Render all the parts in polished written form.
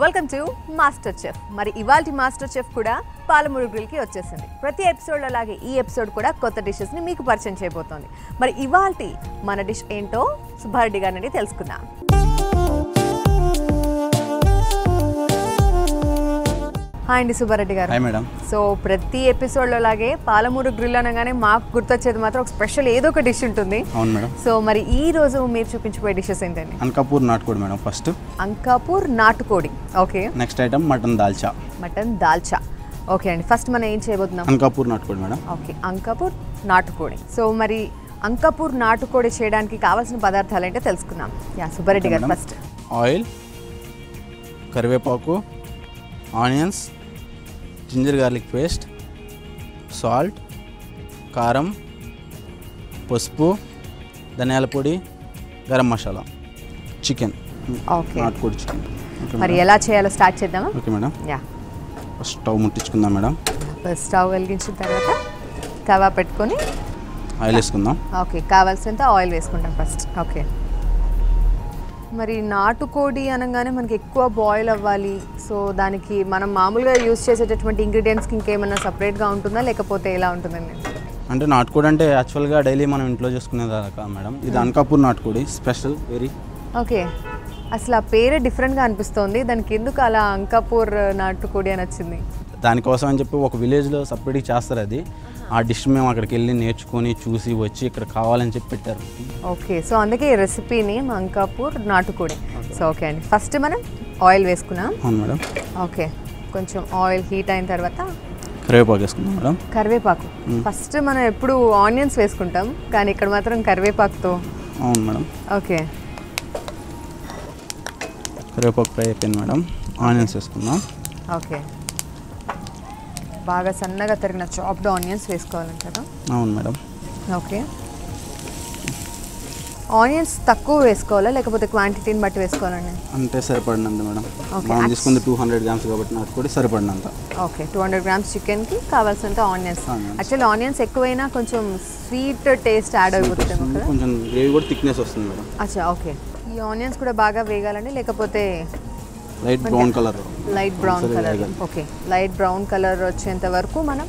Welcome to master chef. మరి ఇవాల్టి master chef కూడా పాలమూరు గ్రిల్కి వచ్చేసింది. ప్రతి ఎపిసోడ్ అలాగే ఈ ఎపిసోడ్ కూడా కొత్త డిషెస్ని మీకు పరిచయం చేయబోతోంది. మరి ఇవాల్టి మన డిష్ ఏంటో సుబ్బారెడ్డి గారి నుండి తెలుసుకుందాం. హాయ్ అండి సుబ్బారెడ్డి గారు. Hi madam. సో ప్రతి ఎపిసోడ్లో లాగే పాలమూరు గ్రిల్ అనగానే మాకు గుర్తొచ్చేది మాత్రం ఒక స్పెషల్ ఏదో ఒక డిష్ ఉంటుంది. అవును మేడం. సో మరి ఈ రోజు మీరు చూపించబోయే డిషెస్ ఏంటండి? అంకాపూర్ నాటుకోడి మేడం. ఫస్ట్ అంకాపూర్ నాటుకోడి. Okay. Next item mutton dalcha. Mutton dalcha. Okay అండి. ఫస్ట్ మనం ఏం చేయబోతున్నాం? అంకాపూర్ నాటుకోడి మేడం. ఓకే, అంకాపూర్ నాటుకోడి. సో మరి అంకాపూర్ నాటుకోడి చేయడానికి కావాల్సిన పదార్థాలు ఏంటో తెలుసుకుందాం. యా సుబ్బారెడ్డి గారు ఫస్ట్. ఆయిల్, కరివేపాకు, onions, ginger garlic paste, salt, కారం, పసుపు, ధనియాల పొడి, గరం మసాలా, చికెన్. ఓకే, నాటుకోడి చికెన్. మరి ఎలా చేయాలో స్టార్ట్ చేద్దామా? Okay madam. Yeah. First stove ముట్టించుకుందాం మేడం. ఫస్ట్ స్టవ్ వెలిగించిన తర్వాత తవా పెట్టుకొని ఆయిల్ వేసుకుందాం. ఓకే, కావాల్సినంత ఆయిల్ వేసుకుంటాం ఫస్ట్. ఓకే. మరి నాటుకోడి అనగానే మనకి ఎక్కువ బాయిల్ అవ్వాలి. సో దానికి మనం మామూలుగా యూజ్ చేసేటటువంటి ఇంగ్రీడియంట్స్కి ఇంకేమైనా సపరేట్గా ఉంటుందా లేకపోతే ఎలా ఉంటుందండి? అంటే నాటుకోడి అంటే యాక్చువల్గా డైలీ మనం ఇంట్లో చేసుకునేదా మేడం. ఇది అంకాపూర్ నాటుకోడి స్పెషల్ వెరీ. ఓకే, అసలు ఆ పేరే డిఫరెంట్గా అనిపిస్తోంది. దానికి ఎందుకు అలా అంకాపూర్ నాటుకోడి అని వచ్చింది? దానికోసం అని చెప్పి ఒక విలేజ్లో సపరేట్గా చేస్తారు అది. ఆ డిష్ మేము అక్కడికి వెళ్ళి నేర్చుకొని చూసి వచ్చి ఇక్కడ కావాలని చెప్పి పెట్టారు. ఓకే, సో అందుకే ఈ రెసిపీ నేమ్ అంకాపూర్ నాటుకోడి. సో ఓకే అండి, ఫస్ట్ మనం ఆయిల్ వేసుకున్నాం. అవును మేడం. ఓకే, కొంచెం ఆయిల్ హీట్ అయిన తర్వాత కరివేపాకు వేసుకుందాం మేడం. కరివేపాకు. ఫస్ట్ మనం ఎప్పుడు ఆనియన్స్ వేసుకుంటాం కానీ ఇక్కడ మాత్రం కరివేపాకుతో. అవును మేడం. ఓకే, కరివేపాకు ఫ్రై అయిపోయింది మేడం. ఆనియన్స్ వేసుకుందాం. ఓకే, బాగా సన్నగా తరిగిన చాప్డ్ ఆనియన్స్ వేసుకోవాలంటారా? అవును మేడం. ఓకే, ఆనియన్స్ తక్కువ వేసుకోవాలా లేకపోతే క్వాంటిటీని బట్టి వేసుకోవాలండి? అంటే సరిపడినంత మేడం. మనం తీసుకుంది 200 గ్రామ్స్ కాబట్టి నాటుకోడి సరిపడినంత. ఓకే, 200 గ్రామ్స్ చికెన్కి కావాల్సినంత ఆనియన్స్. యాక్చువల్లీ ఆనియన్స్ ఎక్కువైనా కొంచెం స్వీట్ టేస్ట్ యాడ్ అయిపోతుంది కదా, కొంచెం గ్రేవీ కూడా థిక్నెస్ వస్తుంది మేడం. అచ్చా. ఓకే, ఈ ఆనియన్స్ కూడా బాగా వేగాలండి లేకపోతే light brown colour? Light brown colour. Okay, light brown colour వచ్చేంత వరకు మనం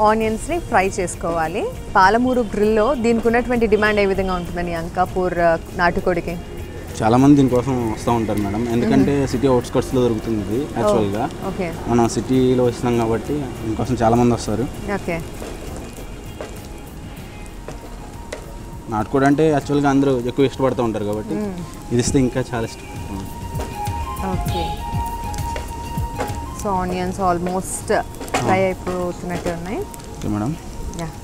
ఆనియన్స్ని ఫ్రై చేసుకోవాలి. పాలమూరు గ్రిల్లో దీనికి ఉన్నటువంటి డిమాండ్ ఏ విధంగా ఉంటుందని అంకాపూర్ నాటుకోడికి? చాలా మంది దీనికోసం వస్తూ ఉంటారు మేడం. ఎందుకంటే సిటీ అవుట్స్కట్స్లో దొరుకుతుంది ఇది యాక్చువల్గా. ఓకే, మనం సిటీలో వస్తున్నాం కాబట్టి దీనికోసం చాలా మంది వస్తారు. ఓకే, నాటుకోడి అంటే యాక్చువల్గా అందరూ ఎక్కువ ఇష్టపడుతూ ఉంటారు కాబట్టి ఇది ఇస్తే ఇంకా చాలా ఇష్టపడుతుంది. Okay, so onions almost fry అయిపోతున్నట్టు ఉన్నాయి. ఓకే మేడం,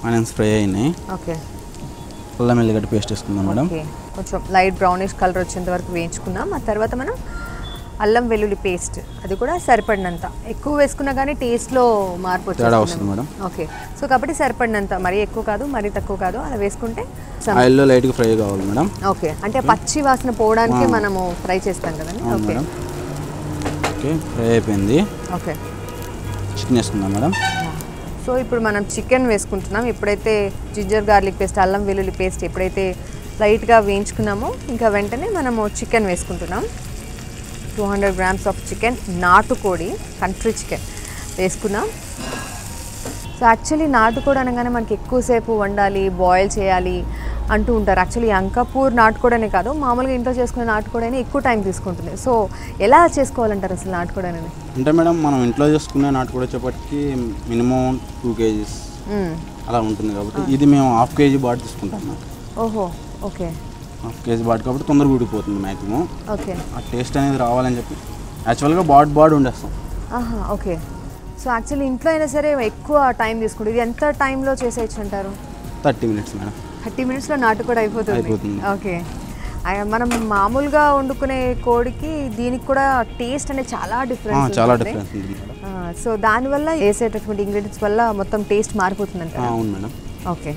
ఆనియన్స్ ఫ్రై అయినాయి. ఓకే, అల్లం ఎల్లిగడ్డ పేస్ట్ వేసుకుందాం మేడం. ఓకే, కొంచెం లైట్ బ్రౌనిష్ కలర్ వచ్చేంత వరకు వేయించుకుందాం. ఆ తర్వాత మనం అల్లం వెల్లుల్లి పేస్ట్, అది కూడా సరిపడినంత. ఎక్కువ వేసుకున్నా కానీ టేస్ట్లో మార్పు వస్తుంది మేడం. ఓకే, సో కాబట్టి సరిపడినంత, మరీ ఎక్కువ కాదు మరీ తక్కువ కాదు, అలా వేసుకుంటే ఆయిల్లో లైట్గా ఫ్రై కావాలి మేడం. ఓకే, అంటే పచ్చి వాసన పోవడానికి మనము ఫ్రై చేస్తాం కదండి. ఓకే, ఓకే, ఫ్రై అయిపోయింది. ఓకే, చికెన్ వేసుకుందాం మేడం. సో ఇప్పుడు మనం చికెన్ వేసుకుంటున్నాం. ఎప్పుడైతే జింజర్ గార్లిక్ పేస్ట్, అల్లం వెల్లుల్లి పేస్ట్ ఎప్పుడైతే లైట్గా వేయించుకున్నామో ఇంకా వెంటనే మనము చికెన్ వేసుకుంటున్నాం. 200 గ్రామ్స్ ఆఫ్ చికెన్, నాటుకోడి కంట్రీ చికెన్ వేసుకున్నాం. సో యాక్చువల్లీ నాటుకోడి అనగానే మనకి ఎక్కువసేపు వండాలి, బాయిల్ చేయాలి అంటూ ఉంటారు. యాక్చువల్లీ అంకాపూర్ నాటుకోడి అనే కాదు, మామూలుగా ఇంట్లో చేసుకునే నాటుకోడి అయినా ఎక్కువ టైం తీసుకుంటుంది. సో ఎలా చేసుకోవాలంటారు అసలు నాటుకోడి అనేది? అంటే మేడం మనం ఇంట్లో చేసుకునే నాటుకోడి వచ్చేప్పటికి మినిమం 2 kgs అలా ఉంటుంది కాబట్టి ఇది మేము 1/2 kg బాట్ తీసుకుంటాం. ఓహో, ఓకే, 1/2 kg బాట్ కాబట్టి తొందరగా ఉడికిపోతుంది మ్యాక్సిమం. ఓకే, ఆ టేస్ట్ అనేది రావాలని చెప్పి యాక్చువల్గా బాట్ ఉండేస్తాం. ఆహా, ఓకే. సో యాక్చువల్లీ ఇంట్లో అయినా సరే ఎక్కువ టైం తీసుకుంటుంది. ఇది ఎంత టైంలో చేసేయచ్చు అంటారు? 30 minutes మేడం. 30 minutesలో నాటుకోడి అయిపోతుంది. ఓకే, మనం మామూలుగా వండుకునే కోడికి దీనికి కూడా టేస్ట్ అనేది చాలా డిఫరెన్స్. చాలా డిఫరెన్స్ ఉంది. సో దానివల్ల వేసేటటువంటి ఇంగ్రీడియంట్స్ వల్ల మొత్తం టేస్ట్ మారిపోతుంది. అవును మేడం. ఓకే,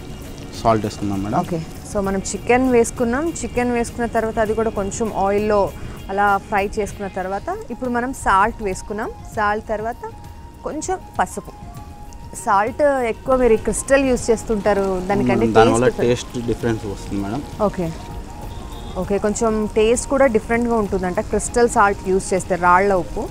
సాల్ట్ వేసుకుందాం మేడం. ఓకే, సో మనం చికెన్ వేసుకున్నాం. చికెన్ వేసుకున్న తర్వాత అది కూడా కొంచెం ఆయిల్లో అలా ఫ్రై చేసుకున్న తర్వాత ఇప్పుడు మనం సాల్ట్ వేసుకున్నాం. సాల్ట్ తర్వాత కొంచెం పసుపు. సాల్ట్ ఎక్కువ మీరు క్రిస్టల్ యూస్ చేస్తుంటారు, దానికంటే టేస్ట్ డిఫరెన్స్ వస్తుంది మేడం. ఓకే, ఓకే, కొంచెం టేస్ట్ కూడా డిఫరెంట్గా ఉంటుందంట క్రిస్టల్ సాల్ట్ యూస్ చేస్తే, రాళ్ళ ఉప్పు.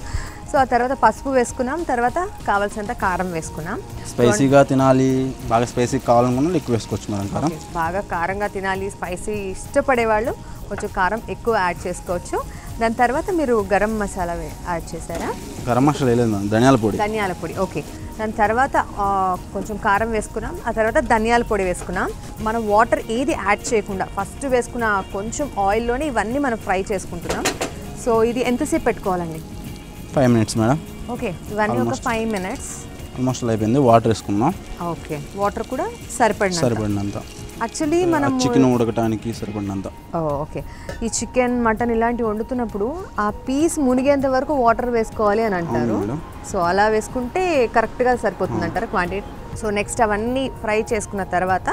సో ఆ తర్వాత పసుపు వేసుకున్నాం, తర్వాత కావాల్సినంత కారం వేసుకున్నాం. స్పైసీగా తినాలి, బాగా స్పైసీ కావాలనుకున్నా ఎక్కువ వేసుకోవచ్చు మేడం కారం. బాగా కారంగా తినాలి, స్పైసీ ఇష్టపడే వాళ్ళు కొంచెం కారం ఎక్కువ యాడ్ చేసుకోవచ్చు. దాని తర్వాత మీరు గరం మసాలా యాడ్ చేశారా? గరం మసాలా వేయలేదు మేడం, ధనియాల పొడి. ఓకే. దాని తర్వాత కొంచెం కారం వేసుకున్నాం, ఆ తర్వాత ధనియాల పొడి వేసుకున్నాం. మనం వాటర్ ఏది యాడ్ చేయకుండా ఫస్ట్ వేసుకున్న కొంచెం ఆయిల్లోనే ఇవన్నీ మనం ఫ్రై చేసుకుంటున్నాం. సో ఇది ఎంతసేపు పెట్టుకోవాలండి? 5 minutes మేడం. ఓకే, ఇవన్నీ ఒక 5 minutes ఆల్మోస్ట్ అయిపోయింది. వాటర్ వేసుకున్నాం. ఓకే, వాటర్ కూడా సరిపడినంత. యాక్చువల్లీ మనం చికెన్ ఉడకడానికి సరిపడినంత. ఓకే, ఈ చికెన్ మటన్ ఇలాంటివి వండుతున్నప్పుడు ఆ పీస్ మునిగేంత వరకు వాటర్ వేసుకోవాలి అని అంటారు. సో అలా వేసుకుంటే కరెక్ట్గా సరిపోతుంది అంటారు క్వాంటిటీ. సో నెక్స్ట్ అవన్నీ ఫ్రై చేసుకున్న తర్వాత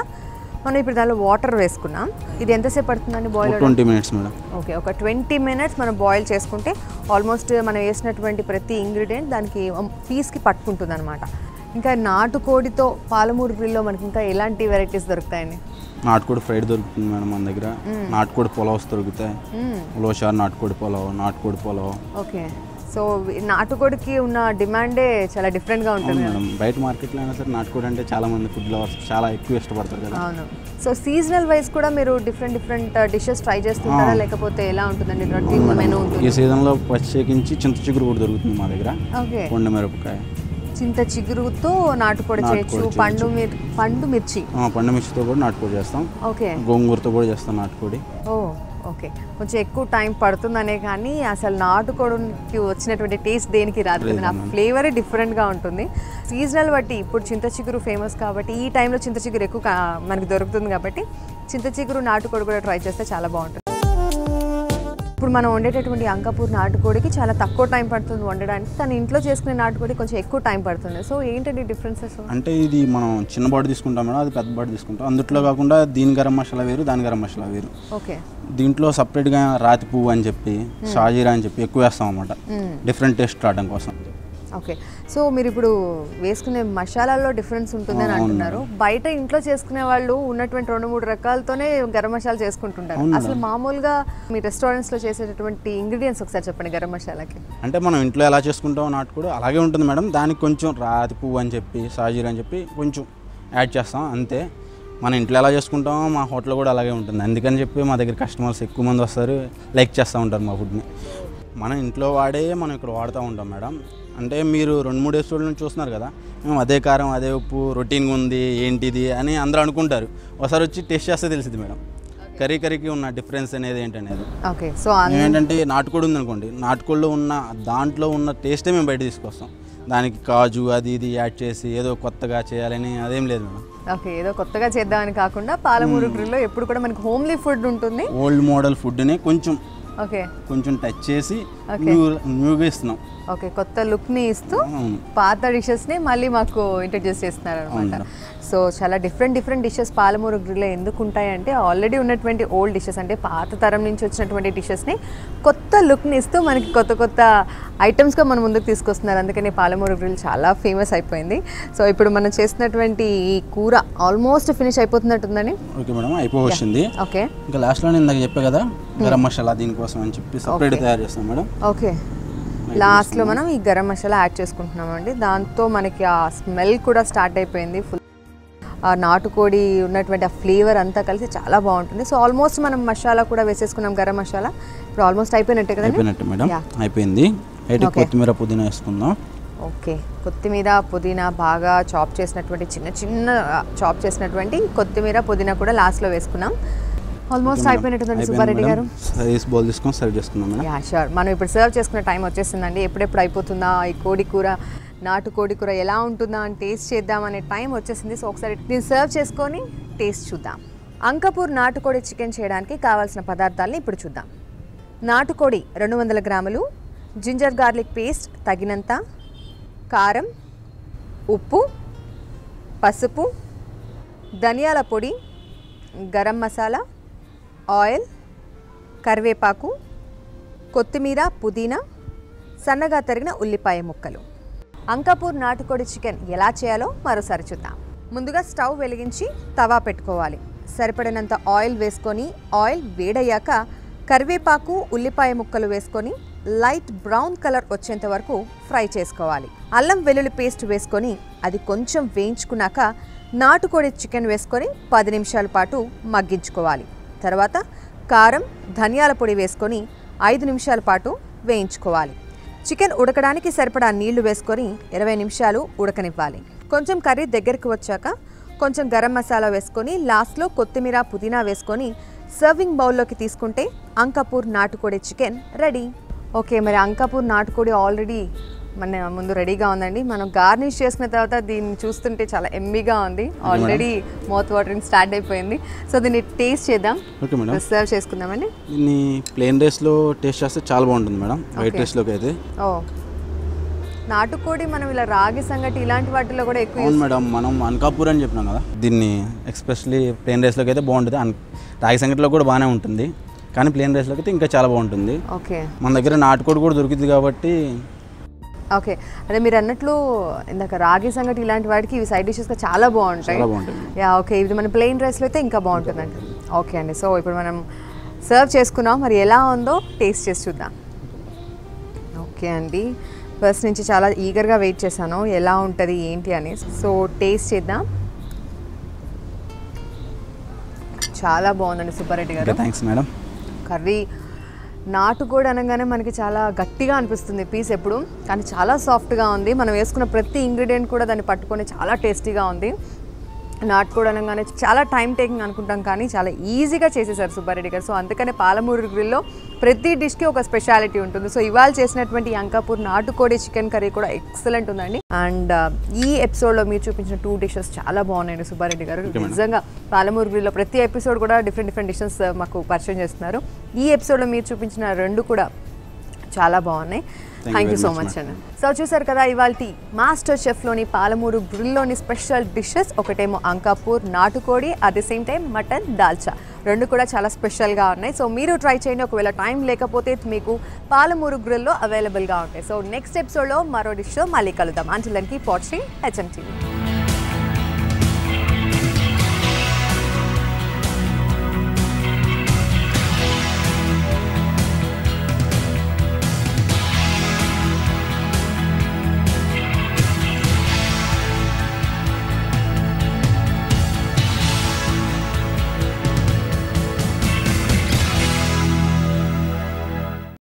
మనం ఇప్పుడు దానిలో వాటర్ వేసుకున్నాం. ఇది ఎంతసేపు పడుతుందండి బాయిల్? 20 minutes madam. ఓకే, ఒక 20 minutes మనం బాయిల్ చేసుకుంటే ఆల్మోస్ట్ మనం వేసినటువంటి ప్రతి ఇంగ్రీడియంట్ దానికి పీస్కి పట్టుకుంటుంది అనమాట. ఇంకా నాటుకోడితో పాలమూరు గ్రిల్లో మనకి ఇంకా ఎలాంటి వెరైటీస్ దొరుకుతాయండి? నాటుకోడి ఫ్రైడ్ దొరుకుతుంది మేడం మన దగ్గర. నాటుకోడి పులావ్స్ దొరుకుతాయి. ఉలోషార్ నాటుకోడి పులావ్. ఓకే, సో నాటుకోడికి ఉన్న డిమాండే చాలా డిఫరెంట్గా ఉంటుంది మేడం. బయట మార్కెట్లో అయినా సరే నాటుకోడి అంటే చాలా మంది ఫుడ్ లవర్స్ చాలా ఎక్కువ ఇష్టపడతారు కదా. అవును. సో సీజనల్ వైజ్ కూడా మీరు డిఫరెంట్ డిషెస్ ట్రై చేస్తుంటారా, లేకపోతే ఎలా ఉంటుందండి రొటీన్ మెనూ ఉంటుంది? ఈ సీజన్లో ప్రత్యేకించి చింత చిగురు కూడా దొరుకుతుంది మా దగ్గర. ఓకే, కొండ మిరపకాయ, చింత చిగురుతో నాటుకోడి చేయొచ్చు. పండు మిర్చితో కూడా నాటుకోడి చేస్తాం. ఓకే, గోంగూరతో కూడా చేస్తాం నాటుకోడి. ఓకే, కొంచెం ఎక్కువ టైం పడుతుందనే కానీ అసలు నాటుకోడికి వచ్చినటువంటి టేస్ట్ దేనికి రాదు కదా. ఆ ఫ్లేవరే డిఫరెంట్గా ఉంటుంది. సీజనల్ బట్టి ఇప్పుడు చింత చిగురు ఫేమస్ కాబట్టి ఈ టైంలో చింత చిగురు ఎక్కువ మనకి దొరుకుతుంది కాబట్టి చింత చిగురు నాటుకోడి కూడా ట్రై చేస్తే చాలా బాగుంటుంది. ఇప్పుడు మనం వండేటటువంటి అంకాపూర్ నాటుకోడికి చాలా తక్కువ టైం పడుతుంది వండడానికి, కానీ ఇంట్లో చేసుకునే నాటుకోడి కొంచెం ఎక్కువ టైం పడుతుంది. సో ఏంటంటే డిఫరెన్సెస్ అంటే ఇది మనం చిన్న బాడీ తీసుకుంటాం మేడం, అది పెద్ద బాడీ తీసుకుంటాం. అందుట్లో కాకుండా దీని గరం మసాలా వేరు, దాని గరం మసాలా వేరు. ఓకే, దీంట్లో సపరేట్గా రాతి పువ్వు అని చెప్పి షాజీరా అని చెప్పి ఎక్కువ వేస్తాం అన్నమాట, డిఫరెంట్ టేస్ట్ రావడం కోసం. ఓకే, సో మీరు ఇప్పుడు వేసుకునే మసాలాల్లో డిఫరెన్స్ ఉంటుందని అంటున్నారు. బయట ఇంట్లో చేసుకునే వాళ్ళు ఉన్నటువంటి 2-3 రకాలతోనే గరం మసాలా చేసుకుంటుంటారు. అసలు మామూలుగా మీ రెస్టారెంట్స్లో చేసేటటువంటి ఇంగ్రీడియంట్స్ ఒకసారి చెప్పండి గరం మసాలాకి. అంటే మనం ఇంట్లో ఎలా చేసుకుంటామో నాటుకోడి అలాగే ఉంటుంది మేడం. దానికి కొంచెం రాతి పువ్వు అని చెప్పి షాజీరా అని చెప్పి కొంచెం యాడ్ చేస్తాం అంతే. మన ఇంట్లో ఎలా చేసుకుంటామో మా హోటల్లో కూడా అలాగే ఉంటుంది. అందుకని చెప్పి మా దగ్గర కస్టమర్స్ ఎక్కువ మంది వస్తారు, లైక్ చేస్తూ ఉంటారు మా ఫుడ్ని. మనం ఇంట్లో మనం ఇక్కడ వాడుతూ ఉంటాం మేడం. అంటే మీరు 2-3 ఎపిసోడ్ల నుంచి చూస్తున్నారు కదా, మేము అదే కారం అదే ఉప్పు రొటీన్గా ఉంది ఏంటిది అని అందరూ అనుకుంటారు. ఒకసారి వచ్చి టేస్ట్ చేస్తే తెలిసింది మేడం కర్రీకి ఉన్న డిఫరెన్స్ అనేది ఏంటనేది. ఓకే, సో ఏంటంటే నాటుకోడి ఉందనుకోండి, నాటుకోడిలో ఉన్న దాంట్లో ఉన్న టేస్టే మేము బయట తీసుకొస్తాం. దానికి కాజు అది ఇది యాడ్ చేసి ఏదో కొత్తగా చేయాలని అదేం లేదు మేడం. ఓకే, ఏదో కొత్తగా చేద్దామని కాకుండా పాలమూరు గ్రిల్లో ఎప్పుడు కూడా మనకి హోమ్లీ ఫుడ్ ఉంటుంది. ఓల్డ్ మోడల్ ఫుడ్ని కొంచెం టచ్ చేసి న్యూగా ఇస్తున్నాం. ఓకే, కొత్త లుక్ని ఇస్తూ పాత డిషెస్ని మళ్ళీ మాకు ఇంట్రడ్యూస్ చేస్తున్నారు అనమాట. సో చాలా డిఫరెంట్ డిషెస్ పాలమూరు గ్రిల్లో ఎందుకు ఉంటాయంటే ఆల్రెడీ ఉన్నటువంటి ఓల్డ్ డిషెస్ అంటే పాత తరం నుంచి వచ్చినటువంటి డిషెస్ని కొత్త లుక్ని ఇస్తూ మనకి కొత్త ఐటమ్స్గా మన ముందుకు తీసుకొస్తున్నారు. అందుకని పాలమూరు గ్రిల్ చాలా ఫేమస్ అయిపోయింది. సో ఇప్పుడు మనం చేసినటువంటి ఈ కూర ఆల్మోస్ట్ ఫినిష్ అయిపోతున్నట్టుందని. ఓకే మేడం, అయిపోవచ్చింది. ఓకే, ఇంకా లాస్ట్లో నేను ఇందాక చెప్పా కదా గరం మసాలా దీనికోసం అని చెప్పి సపరేట్ తయారు చేస్తాం మేడం. ఓకే, లాస్ట్లో మనం ఈ గరం మసాలా యాడ్ చేసుకుంటున్నామండి. దాంతో మనకి ఆ స్మెల్ కూడా స్టార్ట్ అయిపోయింది. ఫుల్ ఆ నాటుకోడి ఉన్నటువంటి ఆ ఫ్లేవర్ అంతా కలిసి చాలా బాగుంటుంది. సో ఆల్మోస్ట్ మనం మసాలా కూడా వేసేసుకున్నాం, గరం మసాలా. ఇప్పుడు ఆల్మోస్ట్ అయిపోయినట్టే కదా? అయిపోయినట్టు మేడం, అయిపోయింది. అయితే కొత్తిమీర పుదీనా వేసుకుందాం. ఓకే, కొత్తిమీర పుదీనా బాగా చాప్ చేసినటువంటి చిన్న చాప్ చేసినటువంటి కొత్తిమీర పుదీనా కూడా లాస్ట్లో వేసుకున్నాం. ఆల్మోస్ట్ అయిపోయినట్టుందండి సుబ్బారెడ్డి గారు. సర్వీస్ బౌల్ తీసుకొని సర్వ్ చేసుకున్నాం మేడం. యా షూర్, మనం ఇప్పుడు సర్వ్ చేసుకునే టైం వచ్చేసిందండి. ఎప్పుడెప్పుడు అయిపోతుందా ఈ కోడి కూర, నాటుకోడి కూర ఎలా ఉంటుందా అని టేస్ట్ చేద్దామనే టైం వచ్చేసింది. సో ఒకసారి దీన్ని సర్వ్ చేసుకొని టేస్ట్ చూద్దాం. అంకాపూర్ నాటుకోడి చికెన్ చేయడానికి కావాల్సిన పదార్థాలని ఇప్పుడు చూద్దాం. నాటుకోడి 200 గ్రాములు, జింజర్ గార్లిక్ పేస్ట్ తగినంత, కారం, ఉప్పు, పసుపు, ధనియాల పొడి, గరం మసాలా, ఆయిల్, కరివేపాకు, కొత్తిమీర పుదీనా, సన్నగా తరిగిన ఉల్లిపాయ ముక్కలు. అంకాపూర్ నాటుకోడి చికెన్ ఎలా చేయాలో మరోసారి చూద్దాం. ముందుగా స్టవ్ వెలిగించి తవా పెట్టుకోవాలి. సరిపడినంత ఆయిల్ వేసుకొని ఆయిల్ వేడయ్యాక కరివేపాకు ఉల్లిపాయ ముక్కలు వేసుకొని లైట్ బ్రౌన్ కలర్ వచ్చేంత వరకు ఫ్రై చేసుకోవాలి. అల్లం వెల్లుల్లి పేస్ట్ వేసుకొని అది కొంచెం వేయించుకున్నాక నాటుకోడి చికెన్ వేసుకొని 10 నిమిషాల పాటు మగ్గించుకోవాలి. తర్వాత కారం, ధనియాల పొడి వేసుకొని 5 నిమిషాల పాటు వేయించుకోవాలి. చికెన్ ఉడకడానికి సరిపడా నీళ్లు వేసుకొని 20 నిమిషాలు ఉడకనివ్వాలి. కొంచెం కర్రీ దగ్గరికి వచ్చాక కొంచెం గరం మసాలా వేసుకొని లాస్ట్లో కొత్తిమీర, పుదీనా వేసుకొని సర్వింగ్ బౌల్లోకి తీసుకుంటే అంకాపూర్ నాటుకోడి చికెన్ రెడీ. ఓకే, మరి అంకాపూర్ నాటుకోడి ఆల్రెడీ మన ముందు రెడీగా ఉందండి. మనం గార్నిష్ చేసుకున్న తర్వాత దీన్ని చూస్తుంటే చాలా ఎమ్మీగా ఉంది. ఆల్రెడీ మౌత్ వాటరింగ్ స్టార్ట్ అయిపోయింది. సో దీన్ని టేస్ట్ చేద్దాం. ఓకే మేడం, సర్వ్ చేసుకుందామండి. దీన్ని ప్లెయిన్ రైస్లో టేస్ట్ చేస్తే చాలా బాగుంటుంది మేడం. వైట్ రైస్లోకి అయితే నాటుకోడి మనం ఇలా రాగి సంగటి ఇలాంటి వాటిలో కూడా ఎక్కువ. అవును మేడం, మనం అంకాపూర్ అని చెప్పినాం కదా, దీన్ని ఎక్స్పెషల్లీ ప్లెయిన్ రైస్లోకి అయితే బాగుంటుంది. రాగి సంగటిలో కూడా బాగానే ఉంటుంది, కానీ ప్లెయిన్ రైస్లోకి అయితే ఇంకా చాలా బాగుంటుంది. ఓకే, మన దగ్గర నాటుకోడి కూడా దొరుకుతుంది కాబట్టి. ఓకే, అదే మీరు అన్నట్లు ఇందాక రాగి సంగటి ఇలాంటి వాటికి ఇవి సైడ్ డిషెస్గా చాలా బాగుంటాయి. యా, ఓకే, ఇది మన ప్లెయిన్ రైస్లో అయితే ఇంకా బాగుంటుందండి. ఓకే అండి, సో ఇప్పుడు మనం సర్వ్ చేసుకున్నాం. మరి ఎలా ఉందో టేస్ట్ చేసి చూద్దాం. ఓకే అండి, ఫస్ట్ నుంచి చాలా ఈగర్గా వెయిట్ చేశాను ఎలా ఉంటుంది ఏంటి అని. సో టేస్ట్ చేద్దాం. చాలా బాగుందండి సుబ్బారెడ్డి గారు. Thanks madam. కర్రీ నాటుకోడి అనగానే మనకి చాలా గట్టిగా అనిపిస్తుంది పీస్ ఎప్పుడు, కానీ చాలా సాఫ్ట్గా ఉంది. మనం వేసుకున్న ప్రతి ఇంగ్రీడియంట్ కూడా దాన్ని పట్టుకొని చాలా టేస్టీగా ఉంది. నాటుకోడి అనగానే చాలా టైం టేకింగ్ అనుకుంటాం, కానీ చాలా ఈజీగా చేసేసారు సుబ్బారెడ్డి గారు. సో అందుకనే పాలమూరు గ్రిల్లో ప్రతి డిష్కి ఒక స్పెషాలిటీ ఉంటుంది. సో ఇవాళ చేసినటువంటి అంకాపూర్ నాటుకోడి చికెన్ కర్రీ కూడా ఎక్సలెంట్ ఉందండి. అండ్ ఈ ఎపిసోడ్లో మీరు చూపించిన 2 డిషెస్ చాలా బాగున్నాయండి సుబ్బారెడ్డి గారు. నిజంగా పాలమూరు గ్రిల్లో ప్రతి ఎపిసోడ్ కూడా డిఫరెంట్ డిషెస్ మాకు పరిచయం చేస్తున్నారు. ఈ ఎపిసోడ్లో మీరు చూపించిన 2 కూడా చాలా బాగున్నాయి. థ్యాంక్ యూ సో మచ్ అండి. సో చూసారు కదా ఇవాల్టి మాస్టర్ చెఫ్లోని పాలమూరు గ్రిల్లోని స్పెషల్ డిషెస్. ఒకటేమో అంకాపూర్ నాటుకోడి, at the same time mutton dalcha, 2 కూడా చాలా స్పెషల్గా ఉన్నాయి. సో మీరు ట్రై చేయండి. ఒకవేళ టైం లేకపోతే మీకు పాలమూరు గ్రిల్లో అవైలబుల్గా ఉంటాయి. సో నెక్స్ట్ ఎపిసోడ్లో మరో డిష్లో మళ్ళీ కలుద్దాం. Until then keep watching HM TV.